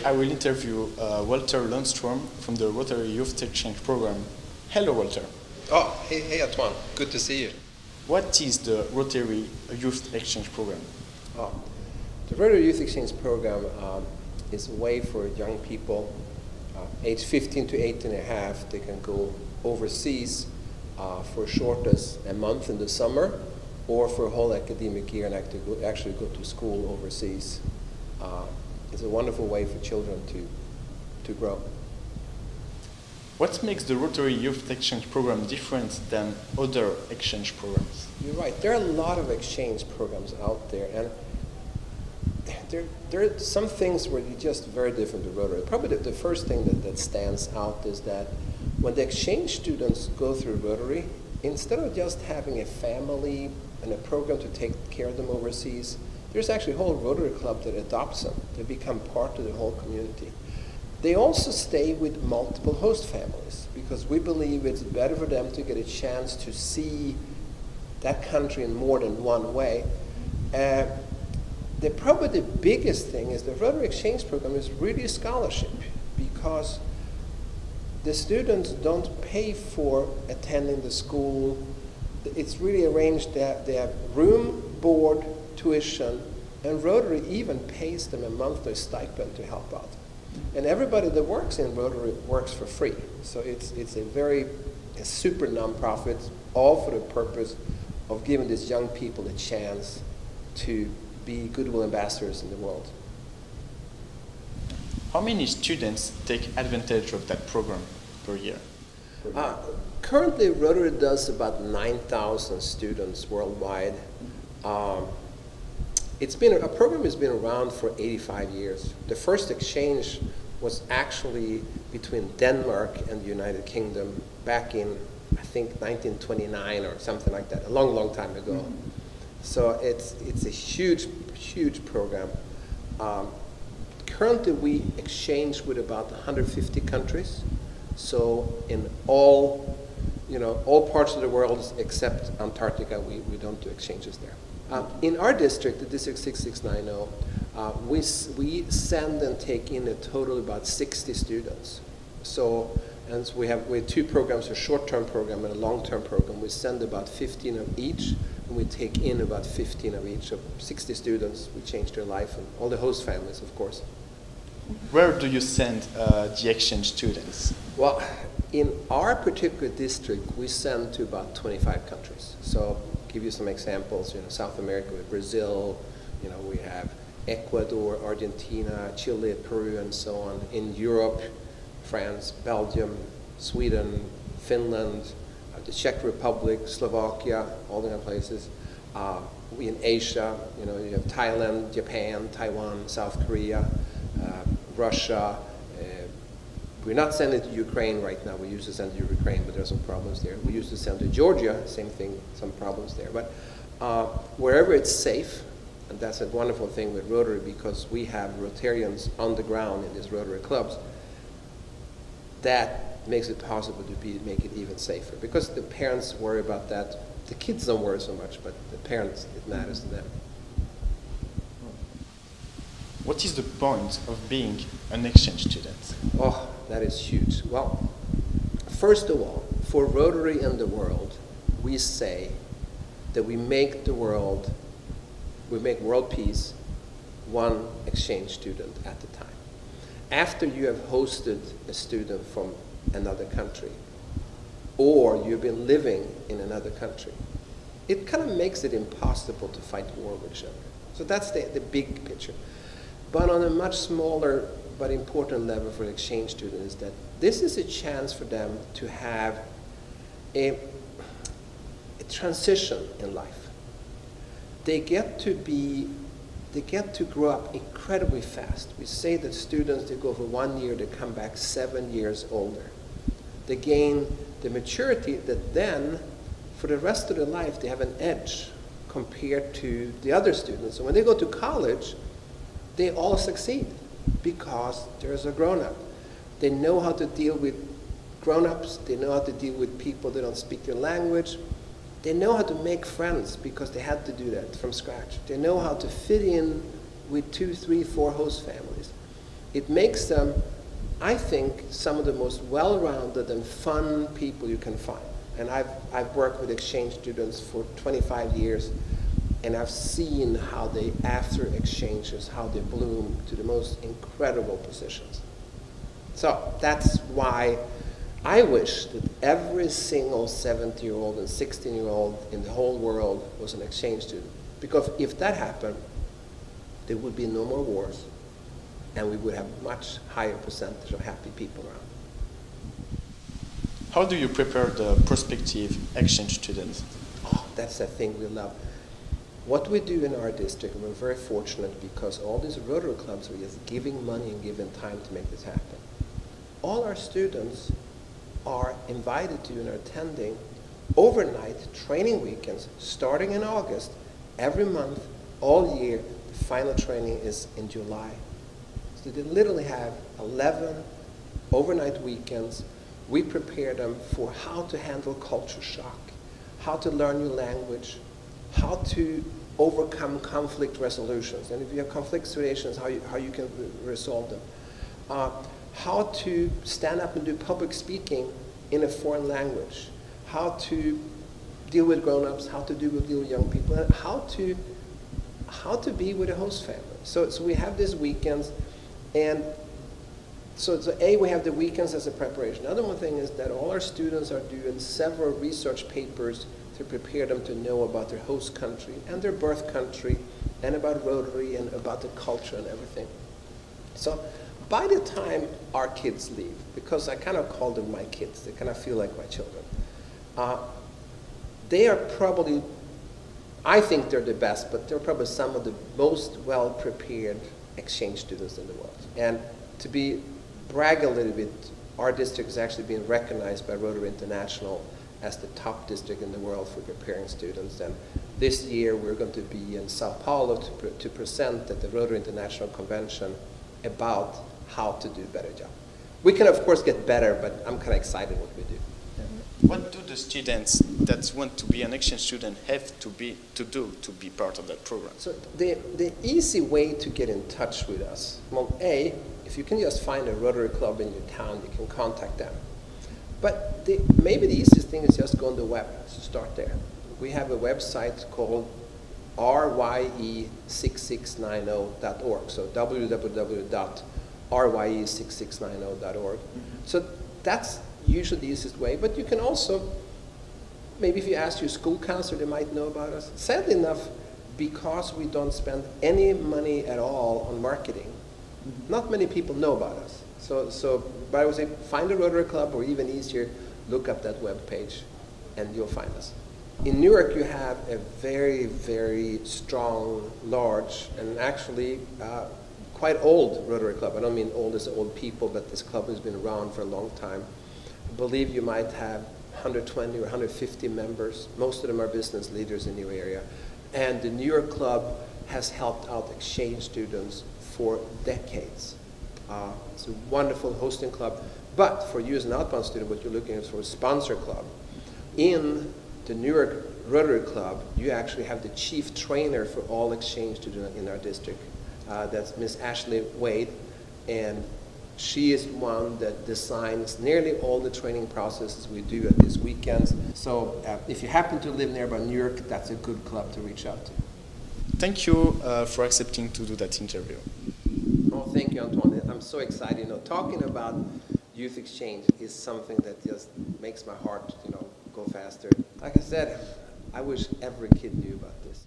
I will interview Walter Lundstrom from the Rotary Youth Exchange program. Hello, Walter. Oh, hey, Antoine. Good to see you. What is the Rotary Youth Exchange program? Oh, the Rotary Youth Exchange program is a way for young people age 15 to 18 and a half. They can go overseas for as short as a month in the summer, or for a whole academic year and actually go to school overseas. It's a wonderful way for children to grow. What makes the Rotary Youth Exchange program different than other exchange programs? You're right. There are a lot of exchange programs out there, and there are some things where you're just very different to Rotary. Probably the first thing that stands out is that when the exchange students go through Rotary, instead of just having a family and a program to take care of them overseas, there's actually a whole Rotary club that adopts them. They become part of the whole community. They also stay with multiple host families because we believe it's better for them to get a chance to see that country in more than one way. Probably the biggest thing is the Rotary Exchange program is really a scholarship because the students don't pay for attending the school. It's really arranged that they have room, board, tuition, and Rotary even pays them a monthly stipend to help out. And everybody that works in Rotary works for free. So it's a super nonprofit, all for the purpose of giving these young people a chance to be goodwill ambassadors in the world. How many students take advantage of that program per year? Currently, Rotary does about 9,000 students worldwide. A program has been around for 85 years. The first exchange was actually between Denmark and the United Kingdom back in, I think, 1929 or something like that, a long, long time ago. Mm-hmm. So it's a huge, huge program. Currently, we exchange with about 150 countries. So in all parts of the world except Antarctica, we don't do exchanges there. In our district, the District 6690, we send and take in a total of about 60 students. So we have two programs, a short-term program and a long-term program. We send about 15 of each, and we take in about 15 of each. So 60 students, we change their life, and all the host families, of course. Where do you send the exchange students? Well, in our particular district, we send to about 25 countries. So give you some examples, South America with Brazil, we have Ecuador, Argentina, Chile, Peru, and so on. In Europe, France, Belgium, Sweden, Finland, the Czech Republic, Slovakia, all the other places. In Asia, you have Thailand, Japan, Taiwan, South Korea, Russia. We're not sending to Ukraine right now. We used to send to Ukraine, but there are some problems there. We used to send to Georgia, same thing, some problems there. But wherever it's safe, and that's a wonderful thing with Rotary because we have Rotarians on the ground in these Rotary clubs, that makes it possible to make it even safer. Because the parents worry about that. The kids don't worry so much, but the parents, it matters to them. What is the point of being an exchange student? Oh, that is huge. Well, first of all, for Rotary and the world, we say that we make world peace one exchange student at a time. After you have hosted a student from another country, or you've been living in another country, it kind of makes it impossible to fight war with each other. So that's the big picture. But on a much smaller but important level for exchange students is that this is a chance for them to have a transition in life. They get to grow up incredibly fast. We say that students, they go for 1 year, they come back 7 years older. They gain the maturity that then, for the rest of their life, they have an edge compared to the other students. So when they go to college, they all succeed because there's a grown-up. They know how to deal with grown-ups. They know how to deal with people that don't speak their language. They know how to make friends because they had to do that from scratch. They know how to fit in with 2, 3, 4 host families. it makes them, I think, some of the most well-rounded and fun people you can find. And I've worked with exchange students for 25 years, and I've seen how they, after exchanges, how they bloom to the most incredible positions. So that's why I wish that every single 70-year-old and 16-year-old in the whole world was an exchange student. Because if that happened, there would be no more wars, and we would have a much higher percentage of happy people around. How do you prepare the prospective exchange students? Oh, that's the thing we love. What we do in our district, we're very fortunate because all these Rotary clubs are just giving money and giving time to make this happen. All our students are invited to and are attending overnight training weekends starting in August, every month, all year. The final training is in July. So they literally have 11 overnight weekends. We prepare them for how to handle culture shock, how to learn new language, how to overcome conflict resolutions. And if you have conflict situations, how you can resolve them. How to stand up and do public speaking in a foreign language. How to deal with grown-ups, how to deal with young people, and how to be with a host family. So we have these weekends, and so we have the weekends as a preparation. Another one thing is that all our students are doing several research papers to prepare them to know about their host country and their birth country and about Rotary and about the culture and everything. So by the time our kids leave, because I kind of call them my kids, they kind of feel like my children, they are probably, I think they're the best, but they're probably some of the most well-prepared exchange students in the world. And to brag a little bit, our district is actually being recognized by Rotary International as the top district in the world for preparing students. And this year we're going to be in Sao Paulo to present at the Rotary International Convention about how to do a better job. We can of course get better, but I'm kind of excited what we do. What do the students that want to be an exchange student have to do to be part of that program? So the easy way to get in touch with us, well, if you can just find a Rotary club in your town, you can contact them. But maybe the easiest thing is just go on the web, so start there. We have a website called rye6690.org, so www.rye6690.org. So that's usually the easiest way, but you can also, maybe if you ask your school counselor, they might know about us. Sadly enough, because we don't spend any money at all on marketing, not many people know about us. But I would say find a Rotary Club, or even easier, look up that web page and you'll find us. In Newark you have a very, very strong, large, and actually quite old Rotary Club. I don't mean old as old people, but this club has been around for a long time. I believe you might have 120 or 150 members. Most of them are business leaders in your area. And the New York Club has helped out exchange students for decades. It's a wonderful hosting club. But for you as an outbound student, what you're looking at for a sponsor club. In the New York Rotary Club, you actually have the chief trainer for all exchange students in our district. That's Miss Ashley Wade, and she is one that designs nearly all the training processes we do at these weekends. So if you happen to live nearby New York, that's a good club to reach out to. Thank you for accepting to do that interview. Oh, thank you, Antoine. I'm so excited. You know, talking about youth exchange is something that just makes my heart, go faster. Like I said, I wish every kid knew about this.